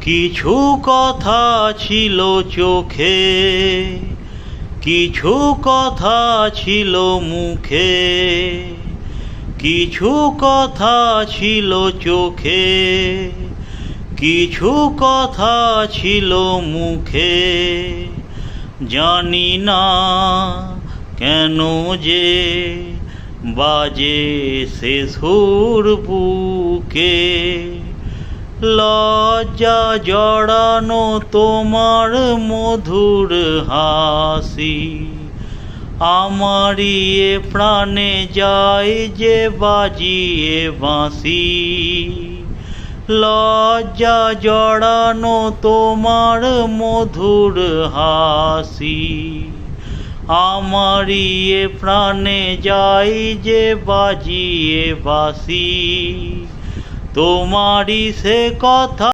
কিছু কথা ছিল চোখে, কিছু কথা ছিল মুখে, কিছু কথা ছিল চোখে, কিছু কথা ছিল মুখে। জানি না কেন যে বাজে সে সুর বুকে, লজ্জা জড়ানো তোমার মধুর হাসি, আমারই এ প্রাণে যায় যে বাজিয়ে বাঁশি। লজ্জা জড়ানো তোমার মধুর হাসি, আমারই এ প্রাণে যায় যে বাজিয়ে বাঁশি। তোমারই সে কথা